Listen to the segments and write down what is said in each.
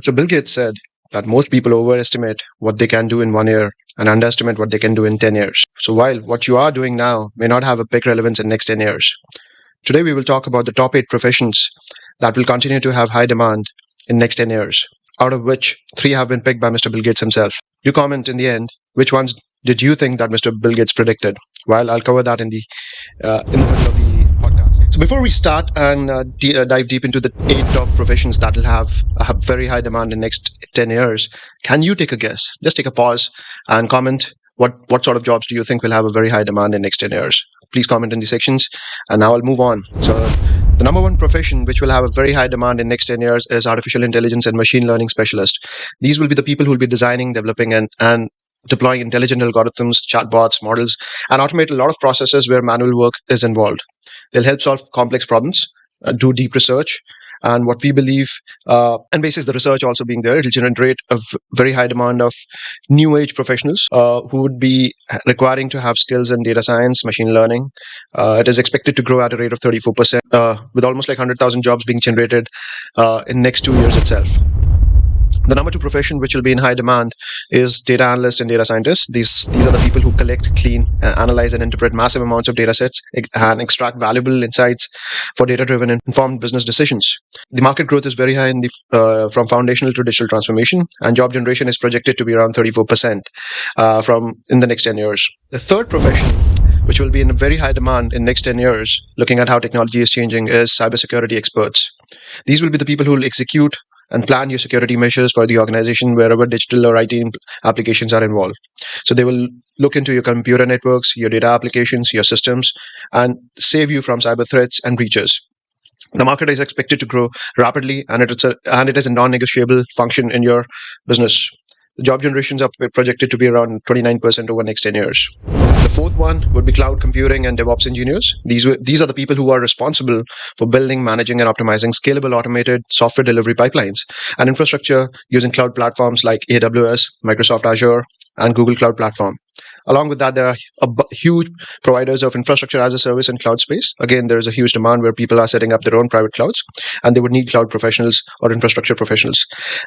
So Bill Gates said that most people overestimate what they can do in 1 year and underestimate what they can do in 10 years. So while what you are doing now may not have a big relevance in next 10 years, today we will talk about the top 8 professions that will continue to have high demand in next 10 years, out of which 3 have been picked by Mr. Bill Gates himself. You comment in the end which ones did you think that Mr. Bill Gates predicted? While I'll cover that in the middle of the podcast. So before we start and dive deep into the 8 top professions that will have very high demand in next 10 years, can you take a guess? Just take a pause and comment what sort of jobs do you think will have a very high demand in next 10 years? Please comment in the sections, and now I'll move on. So the number one profession which will have a very high demand in next 10 years is artificial intelligence and machine learning specialist. These will be the people who will be designing, developing, and deploying intelligent algorithms, chatbots, models, and automate a lot of processes where manual work is involved. They'll help solve complex problems, do deep research, and what we believe, and basis the research also being there, it'll generate a very high demand of new age professionals who would be requiring to have skills in data science, machine learning. It is expected to grow at a rate of 34%, with almost like 100,000 jobs being generated in next 2 years itself. The number two profession which will be in high demand is data analysts and data scientists. These are the people who collect, clean, analyze, and interpret massive amounts of data sets and extract valuable insights for data-driven and informed business decisions. The market growth is very high from foundational to digital transformation, and job generation is projected to be around 34% from in the next 10 years. The third profession, which will be in very high demand in next 10 years, looking at how technology is changing, is cybersecurity experts. These will be the people who will execute and plan your security measures for the organization wherever digital or IT applications are involved. So they will look into your computer networks, your data applications, your systems, and save you from cyber threats and breaches. The market is expected to grow rapidly, and it is a non-negotiable function in your business. The job generations are projected to be around 29% over the next 10 years. The fourth one would be cloud computing and Devops engineers. These are the people who are responsible for building, managing, and optimizing scalable automated software delivery pipelines and infrastructure using cloud platforms like AWS, Microsoft Azure, and Google Cloud Platform. Along with that, there are huge providers of infrastructure as a service in cloud space. Again, there is a huge demand where people are setting up their own private clouds, and they would need cloud professionals or infrastructure professionals.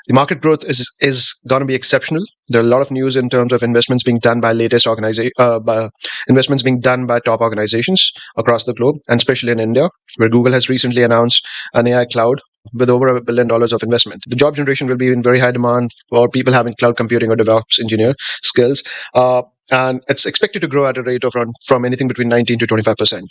The market growth is going to be exceptional. There are a lot of news in terms of investments being done by investments being done by top organizations across the globe, and especially in India, where Google has recently announced an AI cloud with over $1 billion of investment. The job generation will be in very high demand for people having cloud computing or DevOps engineer skills. And it's expected to grow at a rate of from anything between 19 to 25%.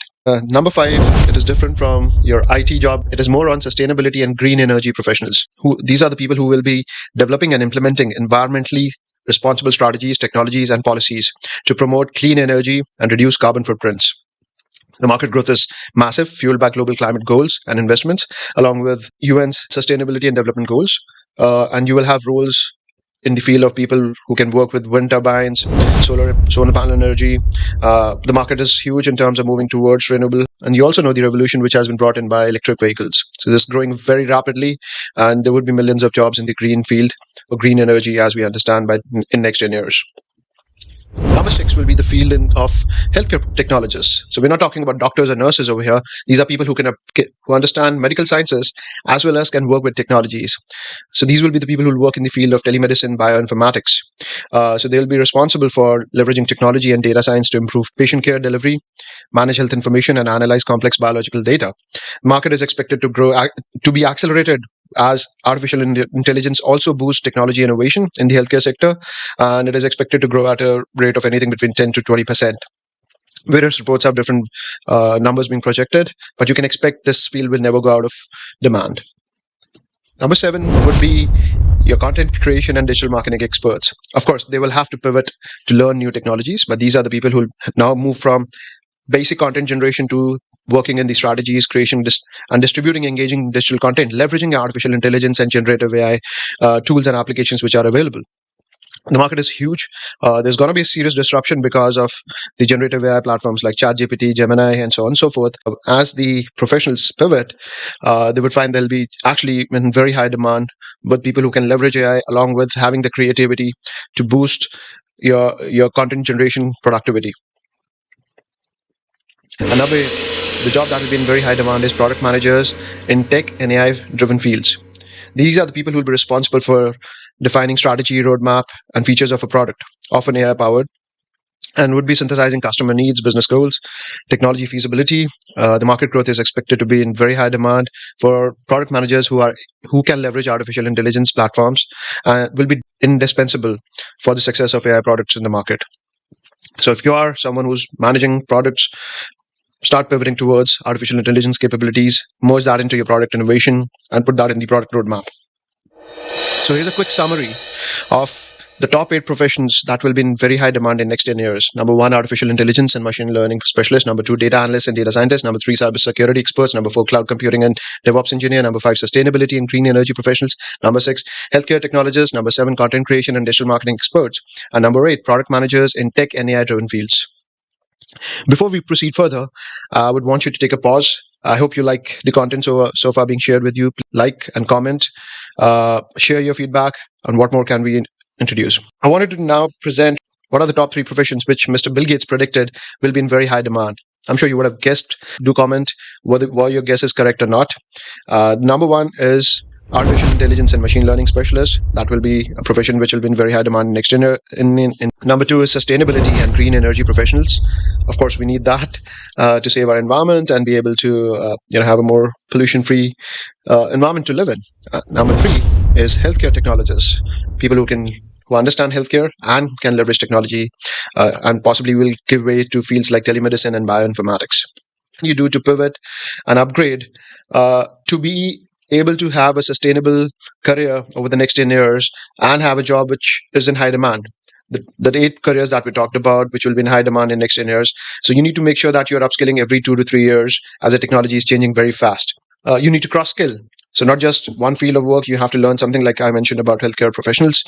Number five, it is different from your IT job. It is more on sustainability and green energy professionals. These are the people who will be developing and implementing environmentally responsible strategies, technologies, and policies to promote clean energy and reduce carbon footprints. The market growth is massive, fueled by global climate goals and investments, along with UN's sustainability and development goals. And you will have roles in the field of people who can work with wind turbines, solar panel energy. The market is huge in terms of moving towards renewable. And you also know the revolution which has been brought in by electric vehicles. So this is growing very rapidly, and there would be millions of jobs in the green field or green energy as we understand in next 10 years. Number six will be the field of healthcare technologists. So we're not talking about doctors and nurses over here. These are people who understand medical sciences as well as can work with technologies. So these will be the people who will work in the field of telemedicine, bioinformatics. So they'll be responsible for leveraging technology and data science to improve patient care delivery, manage health information, and analyze complex biological data. The market is expected to grow to be accelerated as artificial intelligence also boosts technology innovation in the healthcare sector, and it is expected to grow at a rate of anything between 10 to 20%. Various reports have different numbers being projected, but you can expect this field will never go out of demand. Number seven would be your content creation and digital marketing experts. Of course, they will have to pivot to learn new technologies, but these are the people who now move from basic content generation to working in the strategies, creation, and distributing engaging digital content, leveraging artificial intelligence and generative AI tools and applications which are available. The market is huge. There's going to be a serious disruption because of the generative AI platforms like ChatGPT, Gemini, and so on and so forth. As the professionals pivot, they would find they'll be actually in very high demand with people who can leverage AI along with having the creativity to boost your content generation productivity. The job that will be in very high demand is product managers in tech and AI driven fields. These are the people who will be responsible for defining strategy, roadmap, and features of a product, often AI powered, and would be synthesizing customer needs, business goals, technology feasibility. The market growth is expected to be in very high demand for product managers who can leverage artificial intelligence platforms and will be indispensable for the success of AI products in the market. So if you are someone who's managing products, start pivoting towards artificial intelligence capabilities, merge that into your product innovation, and put that in the product roadmap. So here's a quick summary of the top 8 professions that will be in very high demand in next 10 years. Number 1, artificial intelligence and machine learning specialist. Number 2, data analysts and data scientists. Number 3, cybersecurity experts. Number 4, cloud computing and Devops engineer. Number 5, sustainability and green energy professionals. Number 6, healthcare technologists. Number 7, content creation and digital marketing experts. And number 8, product managers in tech and AI driven fields. Before we proceed further, I would want you to take a pause. I hope you like the content so far being shared with you. Like and comment, share your feedback, and what more can we introduce. I wanted to now present what are the top 3 professions which Mr. Bill Gates predicted will be in very high demand. I'm sure you would have guessed. Do comment whether your guess is correct or not. Number 1 is artificial intelligence and machine learning specialist. That will be a profession which will be in very high demand next year. Number 2 is sustainability and green energy professionals. Of course, we need that to save our environment and be able to have a more pollution-free environment to live in. Number 3 is healthcare technologists, people who understand healthcare and can leverage technology and possibly will give way to fields like telemedicine and bioinformatics. You do to pivot and upgrade to be able to have a sustainable career over the next 10 years and have a job which is in high demand. The 8 careers that we talked about, which will be in high demand in next 10 years. So you need to make sure that you're upskilling every 2 to 3 years as the technology is changing very fast. You need to cross skill. So not just one field of work, you have to learn something like I mentioned about healthcare professionals.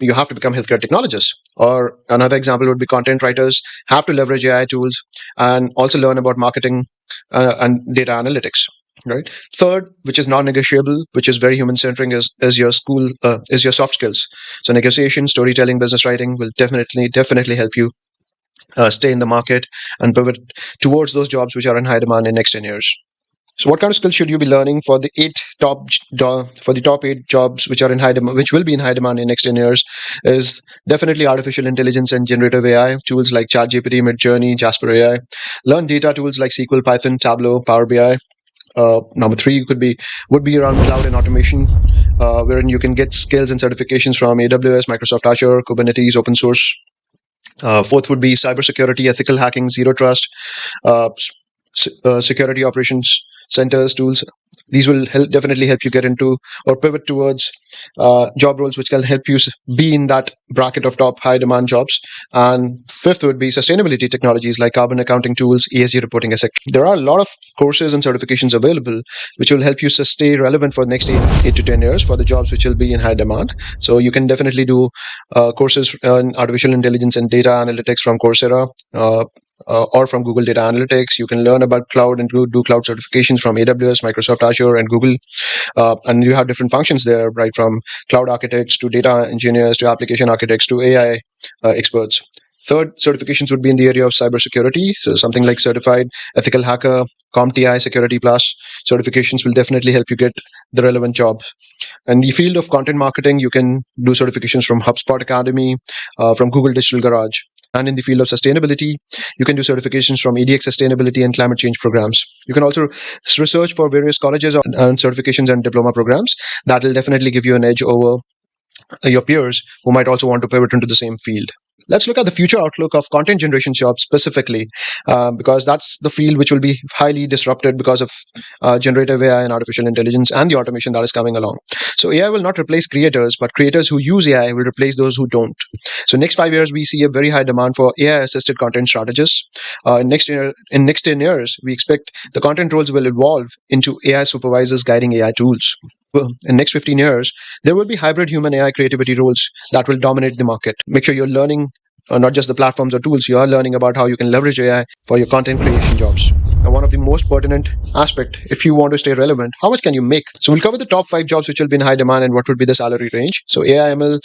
You have to become healthcare technologists. Or another example would be content writers have to leverage AI tools and also learn about marketing and data analytics. Right. Third, which is non-negotiable, which is very human-centric, is your soft skills. So negotiation, storytelling, business writing will definitely help you stay in the market and pivot towards those jobs which are in high demand in next 10 years. So what kind of skills should you be learning for the top 8 jobs which are in high demand, which will be in high demand in next 10 years? Is definitely artificial intelligence and generative AI tools like ChatGPT, MidJourney, Jasper AI. Learn data tools like SQL, Python, Tableau, Power BI. Number 3 would be around cloud and automation, wherein you can get skills and certifications from AWS, Microsoft Azure, Kubernetes, open source. Fourth would be cybersecurity, ethical hacking, zero trust, security operations centers tools. These will definitely help you get into or pivot towards job roles which can help you be in that bracket of top high demand jobs. And fifth would be sustainability technologies like carbon accounting tools, ESG reporting, etc. There are a lot of courses and certifications available which will help you stay relevant for the next 8 to 10 years for the jobs which will be in high demand. So you can definitely do courses in artificial intelligence and data analytics from Coursera. Or from Google Data Analytics. You can learn about cloud and do cloud certifications from AWS, Microsoft Azure, and Google. And you have different functions there, right, from cloud architects to data engineers to application architects to AI experts. Third, certifications would be in the area of cybersecurity. So something like Certified Ethical Hacker, CompTIA, Security Plus certifications will definitely help you get the relevant jobs. In the field of content marketing, you can do certifications from HubSpot Academy, from Google Digital Garage. And in the field of sustainability, you can do certifications from EDX Sustainability and Climate Change programs. You can also research for various colleges and certifications and diploma programs that will definitely give you an edge over your peers who might also want to pivot into the same field. Let's look at the future outlook of content generation jobs specifically, because that's the field which will be highly disrupted because of generative AI and artificial intelligence and the automation that is coming along. So AI will not replace creators, but creators who use AI will replace those who don't. So next 5 years, we see a very high demand for AI-assisted content strategists. In next 10 years, we expect the content roles will evolve into AI supervisors guiding AI tools. In next 15 years, there will be hybrid human AI creativity roles that will dominate the market. Make sure you're learning not just the platforms or tools, you are learning about how you can leverage AI for your content creation jobs. Now, one of the most pertinent aspect, if you want to stay relevant, how much can you make? So we'll cover the top 5 jobs which will be in high demand and what would be the salary range. So AI ML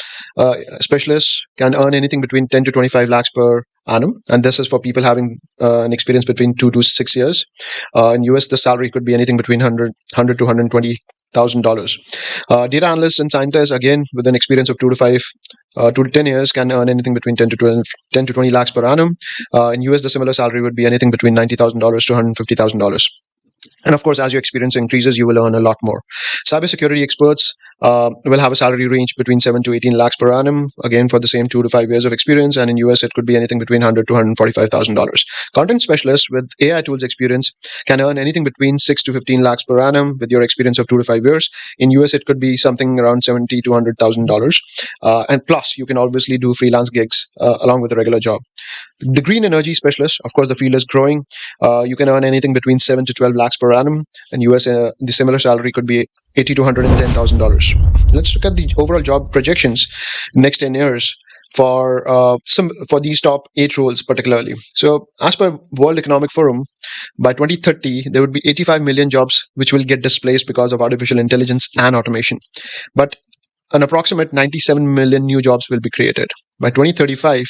specialists can earn anything between 10 to 25 lakhs per annum, and this is for people having an experience between 2 to 6 years. In US, the salary could be anything between 100 to 120 $150,000. Data analysts and scientists, again, with an experience of 2 to 10 years, can earn anything between 10 to 20 lakhs per annum. In US, the similar salary would be anything between $90,000 to $150,000. And of course, as your experience increases, you will earn a lot more. Cybersecurity experts will have a salary range between 7 to 18 lakhs per annum, again, for the same 2 to 5 years of experience. And in US, it could be anything between 100 to $145,000. Content specialists with AI tools experience can earn anything between 6 to 15 lakhs per annum with your experience of 2 to 5 years. In US, it could be something around 70 to $100,000. And plus, you can obviously do freelance gigs along with a regular job. The green energy specialist, of course, the field is growing. You can earn anything between 7 to 12 lakhs per annum. In US, the similar salary could be 80 to $110,000. Let's look at the overall job projections next 10 years for these top 8 roles particularly. So, as per World Economic Forum, by 2030 there would be 85 million jobs which will get displaced because of artificial intelligence and automation. But an approximate 97 million new jobs will be created. By 2035,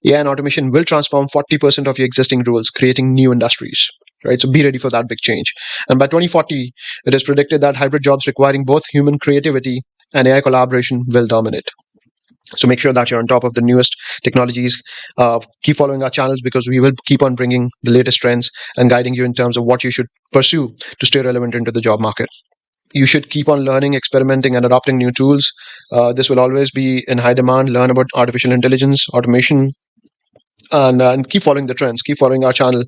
AI and automation will transform 40% of your existing roles, creating new industries. Right, so be ready for that big change. And by 2040, it is predicted that hybrid jobs requiring both human creativity and AI collaboration will dominate. So make sure that you're on top of the newest technologies. Keep following our channels because we will keep on bringing the latest trends and guiding you in terms of what you should pursue to stay relevant into the job market. You should keep on learning, experimenting, and adopting new tools. This will always be in high demand. Learn about artificial intelligence, automation, and keep following the trends. Keep following our channel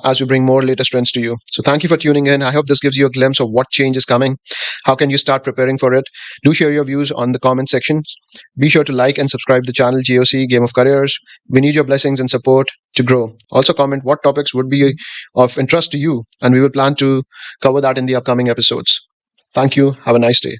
as we bring more latest trends to you. So thank you for tuning in. I hope this gives you a glimpse of what change is coming. How can you start preparing for it? Do share your views on the comment section. Be sure to like and subscribe the channel GOC Game of Careers. We need your blessings and support to grow. Also comment what topics would be of interest to you, and we will plan to cover that in the upcoming episodes. Thank you. Have a nice day.